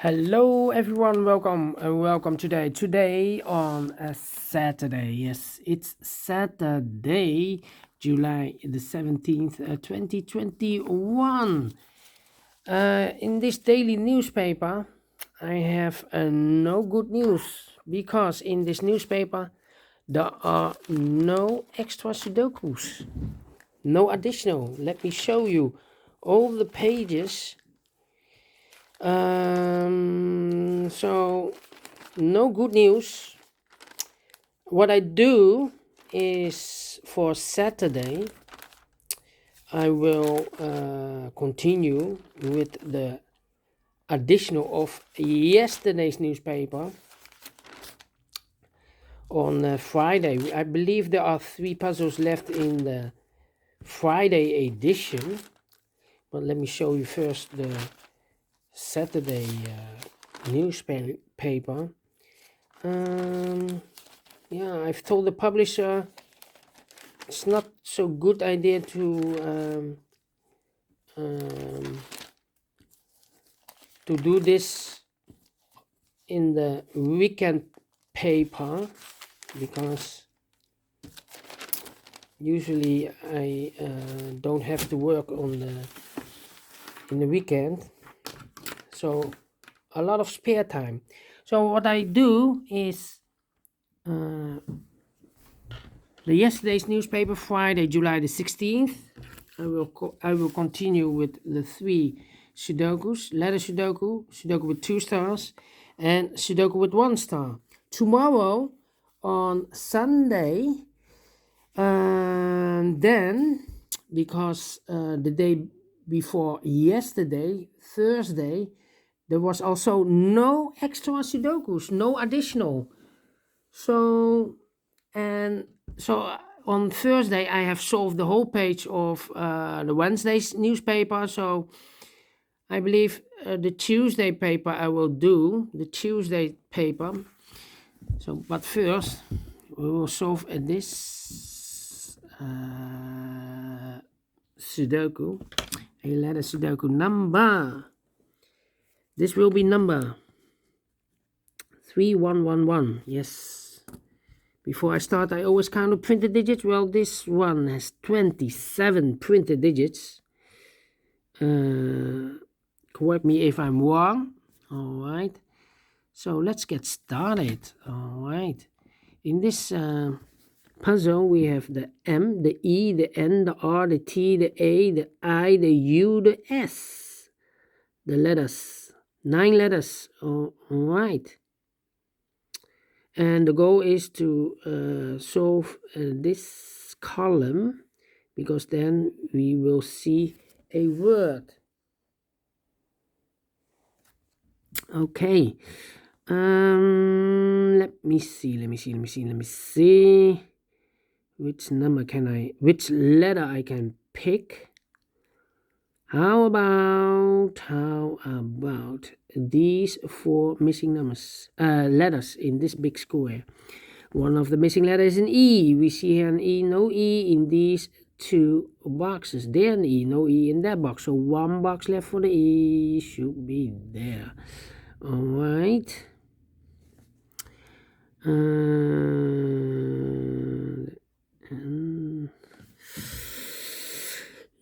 Hello everyone, welcome today on a Saturday. Yes, it's Saturday, July the 17th, 2021. In this daily newspaper, I have no good news because in this newspaper there are no extra Sudokus, no additional. Let me show you all the pages. So no good news. What I do is for Saturday I will continue with the additional of yesterday's newspaper on Friday. I believe there are 3 puzzles left in the Friday edition, but let me show you first the Saturday newspaper. Yeah, I've told the publisher it's not so good idea to do this in the weekend paper, because usually I don't have to work in the weekend, so a lot of spare time. So what I do is the yesterday's newspaper, Friday, July the 16th. I will continue with the 3 Sudokus: Letter Sudoku, Sudoku with 2 stars, and Sudoku with 1 star. Tomorrow, on Sunday, then because the day before yesterday, Thursday, there was also no extra Sudokus, no additional. So on Thursday I have solved the whole page of the Wednesday's newspaper. So I believe the Tuesday paper I will do, the Tuesday paper. So, but first we will solve this Sudoku, a letter Sudoku number. This will be number 3111. Yes. Before I start, I always count the printed digits. Well, this one has 27 printed digits. Correct me if I'm wrong. All right. So let's get started. All right. In this puzzle, we have the M, the E, the N, the R, the T, the A, the I, the U, the S. The letters. 9 letters. All right. And the goal is to solve this column, because then we will see a word. Okay. Let me see. Which letter I can pick? How about these 4 missing letters in this big square? One of the missing letters is an E. We see here an E, no E in these 2 boxes. There an E, no E in that box. So 1 box left for the E should be there. All right.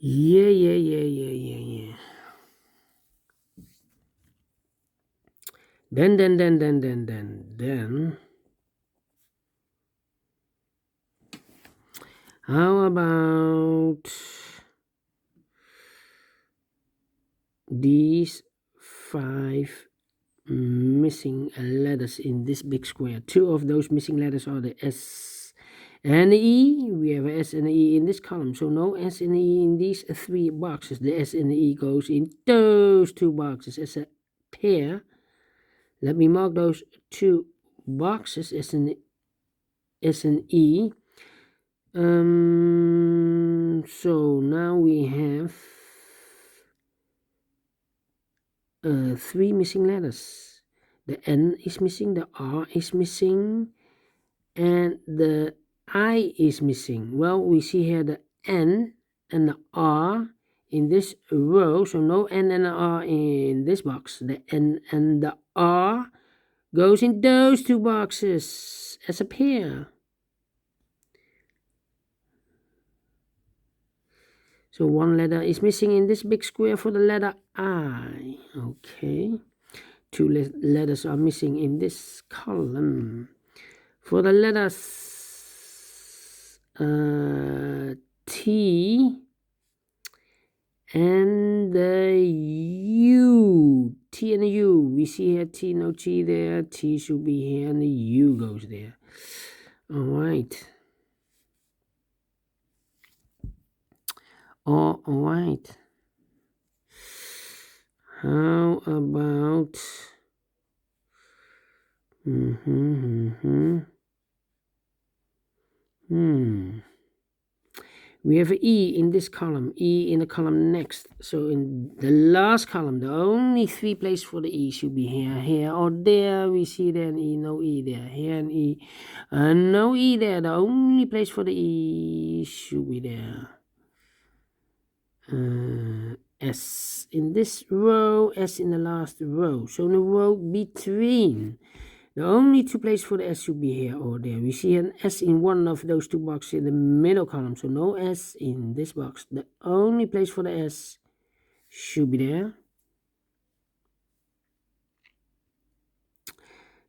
Yeah. Then. How about these 5 missing letters in this big square? 2 of those missing letters are the S and the E. We have a S and an E in this column, so no S and E in these 3 boxes. The S and the E goes in those 2 boxes as a pair. Let me mark those 2 boxes as an E. So now we have 3 missing letters. The N is missing, the R is missing, and the I is missing. Well, we see here the N and the R in this row, so no N and R in this box. The N and the R goes in those two boxes as a pair. So one letter is missing in this big square for the letter I. Okay. Two letters are missing in this column. For the letters T and the U. T and the U. We see here T, no T there. T should be here and the U goes there. All right. All right. How about... We have an E in this column, E in the column next. So in the last column, the only three places for the E should be here, here, or there. We see there an E, no E there, here an E, no E there. The only place for the E should be there. S in this row, S in the last row. So in the row between, the only two places for the S should be here or there. We see an S in one of those two boxes in the middle column. So no S in this box. The only place for the S should be there.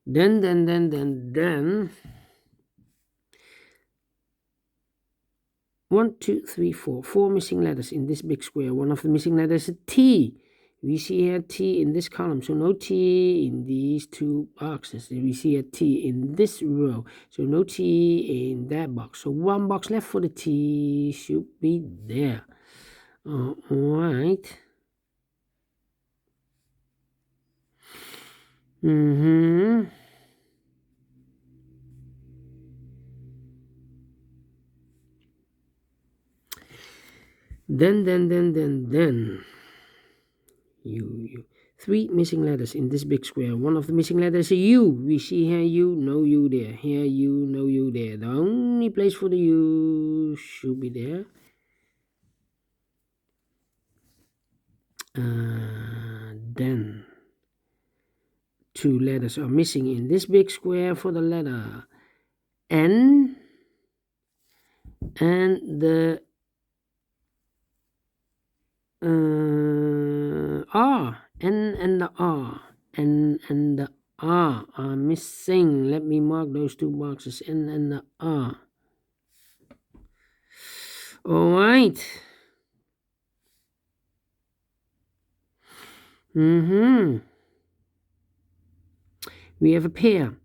Then. 1, 2, 3, 4. 4 missing letters in this big square. One of the missing letters is T. We see here T in this column, so no T in these two boxes. We see a T in this row, so no T in that box. So one box left for the T should be there. All right. Then. U. 3 missing letters in this big square. One of the missing letters is a U. We see here U, no U there. Here U, no U there. The only place for the U should be there. Then 2 letters are missing in this big square for the letter N and the R. N and the R. N and the R are missing. Let me mark those two boxes, N and the R. All right. We have a pair,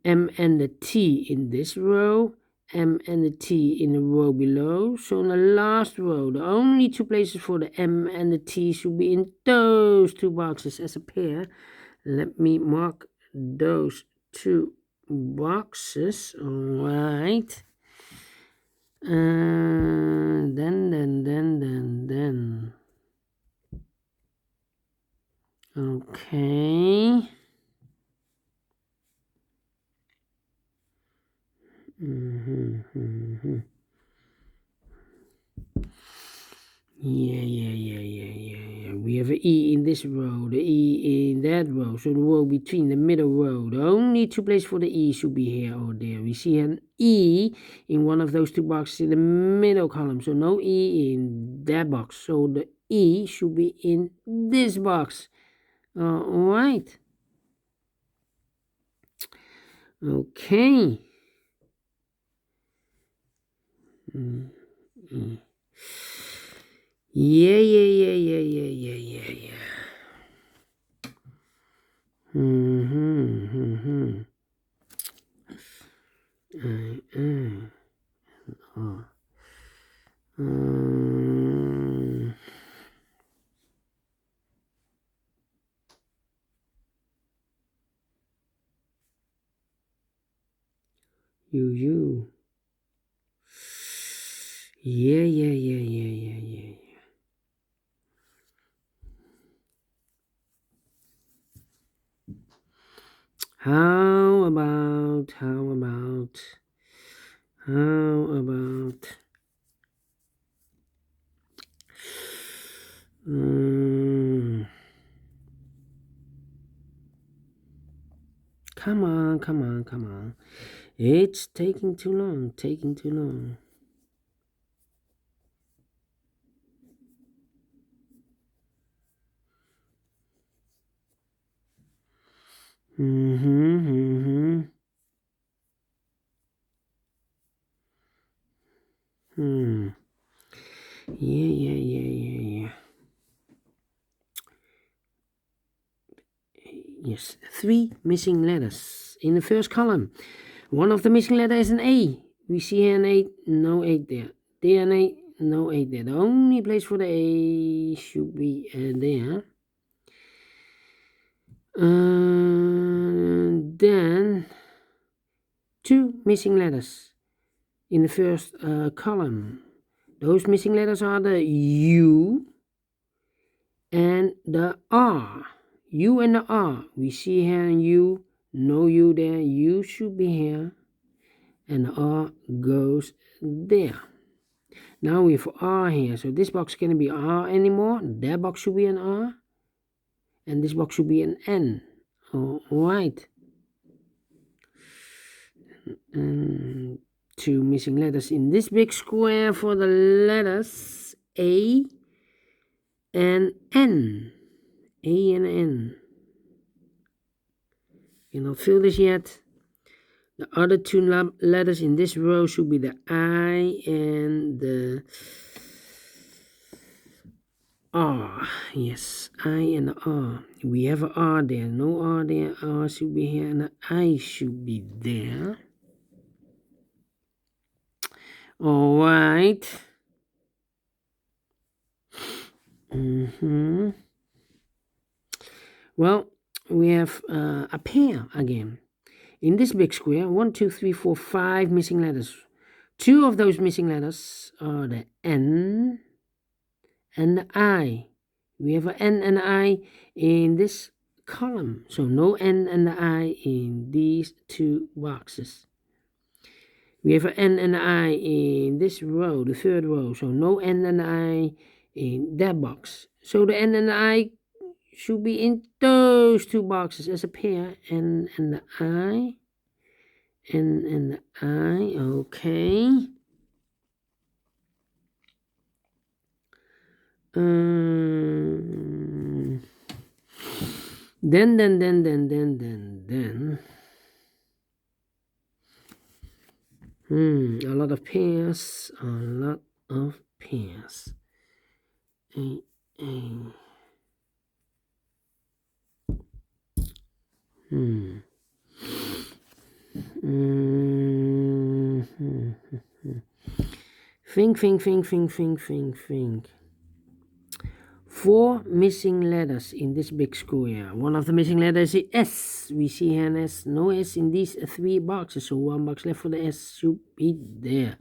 M and the T in this row, M and the T in the row below. So in the last row, the only two places for the M and the T should be in those two boxes as a pair. Let me mark those two boxes. All right. Then. Okay. Yeah. We have an E in this row, the E in that row. So the row between the middle row. The only two places for the E should be here or there. We see an E in one of those two boxes in the middle column. So no E in that box. So the E should be in this box. All right. Okay. Yeah. You. Yeah. How about Come on, come on, come on. It's taking too long, taking too long. Hmm. Yeah. Yes, 3 missing letters in the first column. One of the missing letters is an A. We see here an A, no 8 there. There an A, no 8 there. The only place for the A should be there. Then 2 missing letters in the first column. Those missing letters are the U and the R. U and the R. We see here an U, no U there. U should be here, and the R goes there. Now we have R here, so this box can't be R anymore. That box should be an R, and this box should be an N. All right. 2 missing letters in this big square for the letters A and N. A and N. Cannot fill this yet. The other 2 letters in this row should be the I and the R. Yes, I and the R. We have an R there. No R there. R should be here, and the I should be there. All right. Well, we have a pair again. In this big square, 1, 2, 3, 4, 5 missing letters. 2 of those missing letters are the N and the I. We have an N and an I in this column, so no N and the I in these 2 boxes. We have an N and an I in this row, the third row, so no N and I in that box. So the N and the I should be in those 2 boxes as a pair. N and the I. N and the I. Okay. Then. A lot of pairs. A lot of pairs. Think. 4 missing letters in this big square. One of the missing letters is S. We see here an S. No S in these 3 boxes, so 1 box left for the S should be there.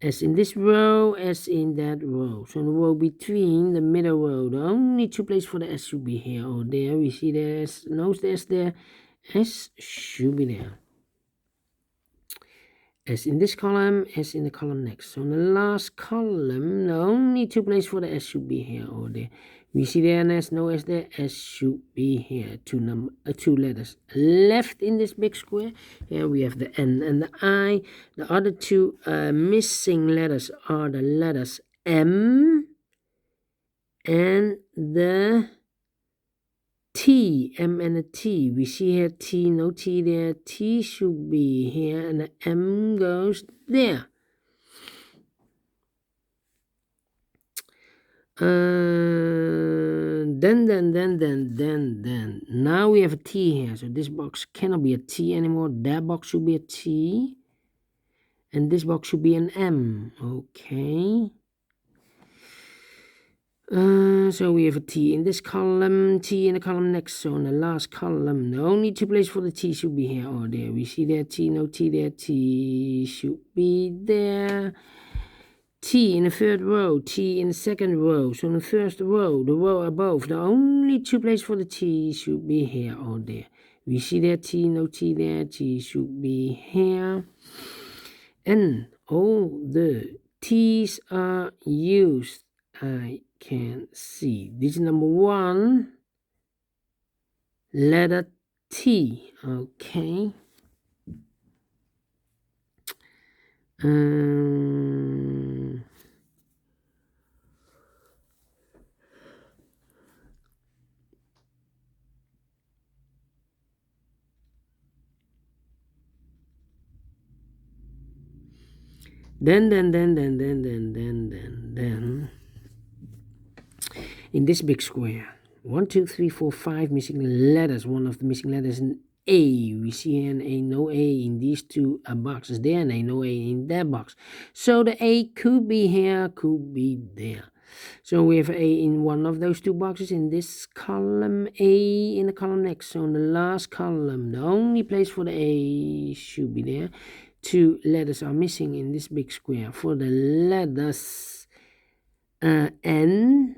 S in this row, S in that row. So the row between the middle row, the only 2 places for the S should be here or there. We see the S, no the S there. S should be there. S in this column, S in the column next. So in the last column, the only 2 places for the S should be here or there. We see there an S, no S there. S should be here. 2 letters left in this big square. Here we have the N and the I. The other 2 missing letters are the letters M and the T. M and a T. We see here T, no T there. T should be here, and the M goes there. Then. Now we have a T here, so this box cannot be a T anymore. That box should be a T, and this box should be an M. Okay. So we have a T in this column, T in the column next. So in the last column, the only 2 places for the T should be here or there. We see there T, no T there. T should be there. T in the third row, T in the second row. So in the first row, the row above, the only 2 places for the T should be here or there. We see there T, no T there. T should be here. And all the T's are used. I can see. This is number 1. Letter T. Okay. Then in this big square, 1, 2, 3, 4, 5 missing letters. One of the missing letters in A. We see an A, no A in these two boxes there, and A, no A in that box. So the A could be here, could be there. So we have A in one of those two boxes in this column, A in the column next. So in the last column, the only place for the A should be there. 2 letters are missing in this big square. For the letters, N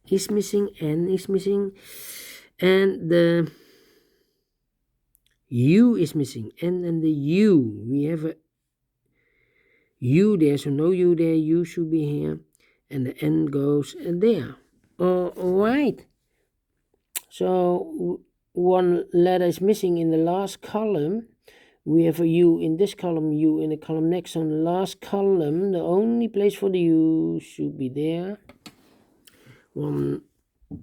is missing, N is missing, and the U is missing, N and the U. We have a U there, so no U there, U should be here, and the N goes there. All right. So one letter is missing in the last column. We have a U in this column, U in the column next. On the last column, the only place for the U should be there. One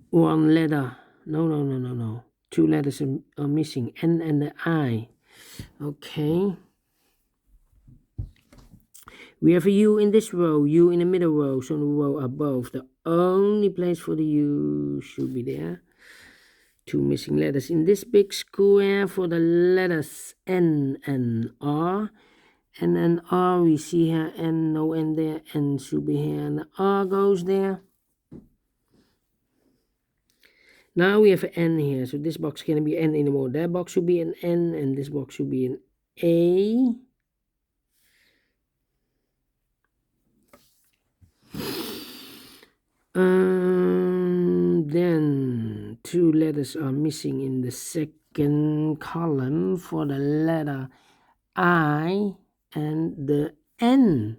letter. No. 2 letters are missing, N and the I. Okay. We have a U in this row, U in the middle row, so the row above. The only place for the U should be there. 2 missing letters in this big square for the letters N and R. N and R, we see here N, no N there, N should be here, and the R goes there. Now we have an N here, so this box can't be N anymore. That box should be an N, and this box should be an A. Then 2 letters are missing in the second column for the letter I and the N.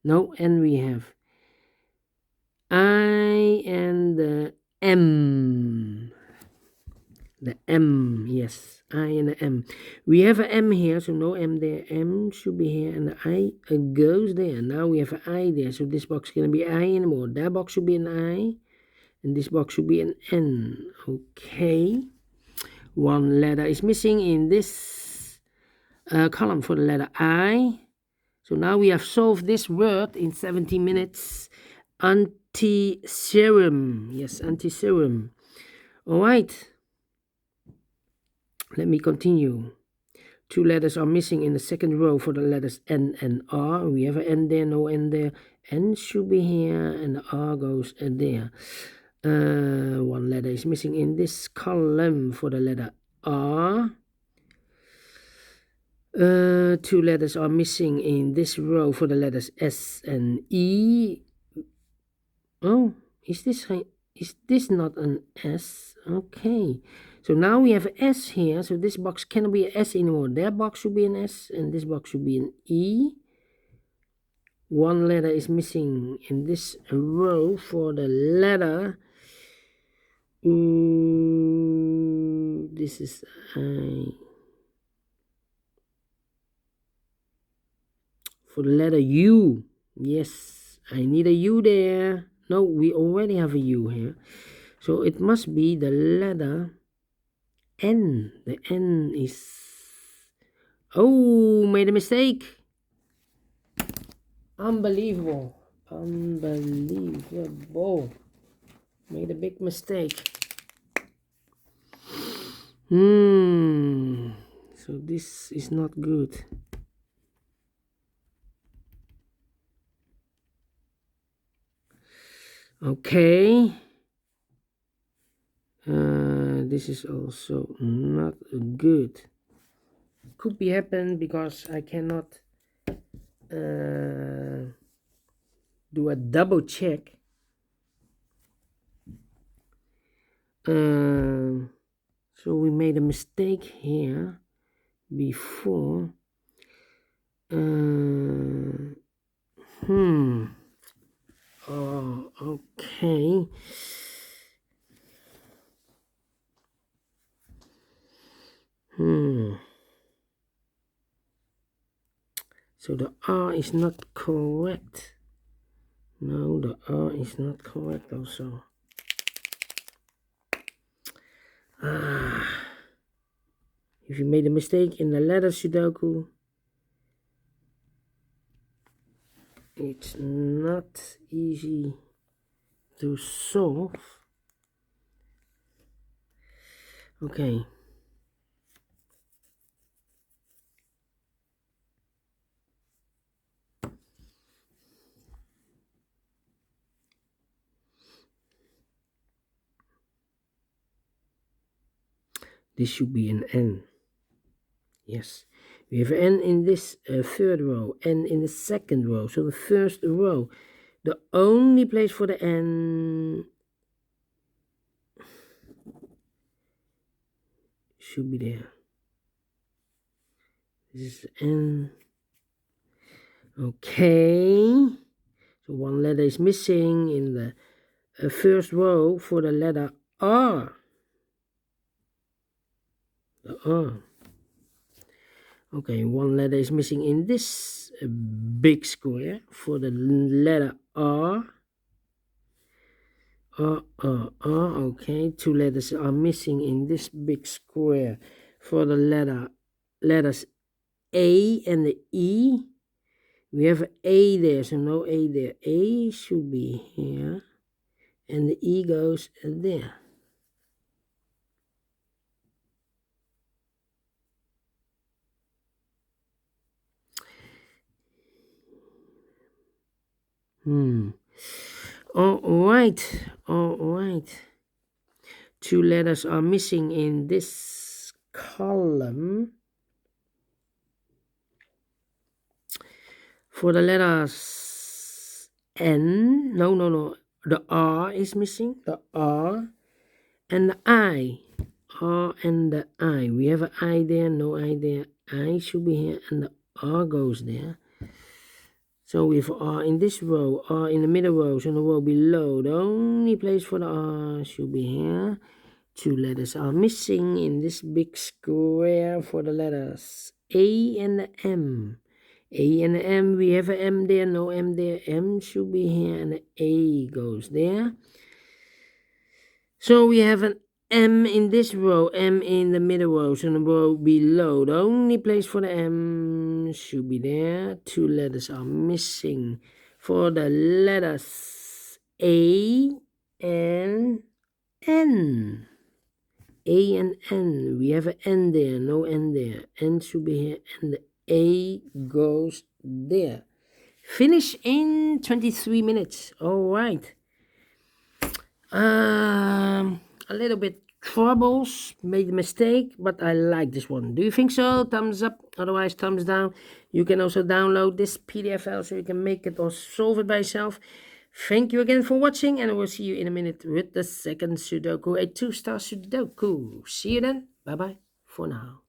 No N we have. I and the M. The M, yes, I and the M. We have an M here, so no M there. M should be here, and the I goes there. Now we have an I there, so this box can be I anymore. That box should be an I, and this box should be an N. Okay. 1 letter is missing in this column for the letter I. So now we have solved this word in 17 minutes. Anti-serum. Yes, anti-serum. All right. Let me continue. 2 letters are missing in the second row for the letters N and R. We have an N there, no N there. N should be here, and the R goes there. 1 letter is missing in this column for the letter R. 2 letters are missing in this row for the letters S and E. Oh, is this not an S? Okay. So now we have an S here, so this box cannot be an S anymore. That box should be an S, and this box should be an E. 1 letter is missing in this row for the letter. This is I. For the letter U. Yes, I need a U there. No, we already have a U here. So it must be the letter N. The N is... Oh, made a mistake. Unbelievable. Unbelievable. Made a big mistake. So this is not good. Okay. This is also not good. Could be happen because I cannot do a double check. So we made a mistake here before. Oh, okay. So the R is not correct. No, the R is not correct also. If you made a mistake in the letter Sudoku, it's not easy to solve. Okay. This should be an N. Yes. We have N in this third row, N in the second row. So the first row, the only place for the N should be there. This is N. Okay. So one letter is missing in the first row for the letter R. The R. Okay, one letter is missing in this big square for the letter R. Okay, two letters are missing in this big square for the letters A and the E. We have A there, so no A there. A should be here, and the E goes there. All right. Two letters are missing in this column. For the letters N, no. The R is missing. The R and the I. R and the I. We have an I there, no I there. I should be here, and the R goes there. So we have R in this row, R in the middle row, so in the row below. The only place for the R should be here. Two letters are missing in this big square for the letters A and the M. A and the M, we have an M there, no M there. M should be here, and the A goes there. So we have an M in this row, M in the middle row, so in the row below. The only place for the M should be there. Two letters are missing for the letters A and N. A and N. We have an N there, no N there. N should be here, and the A goes there. Finish in 23 minutes. All right. A little bit troubles, made a mistake, but I like this one. Do you think so? Thumbs up, otherwise thumbs down. You can also download this PDF file so you can make it or solve it by yourself. Thank you again for watching, and I will see you in a minute with the second Sudoku, a 2-star Sudoku. See you then. Bye-bye for now.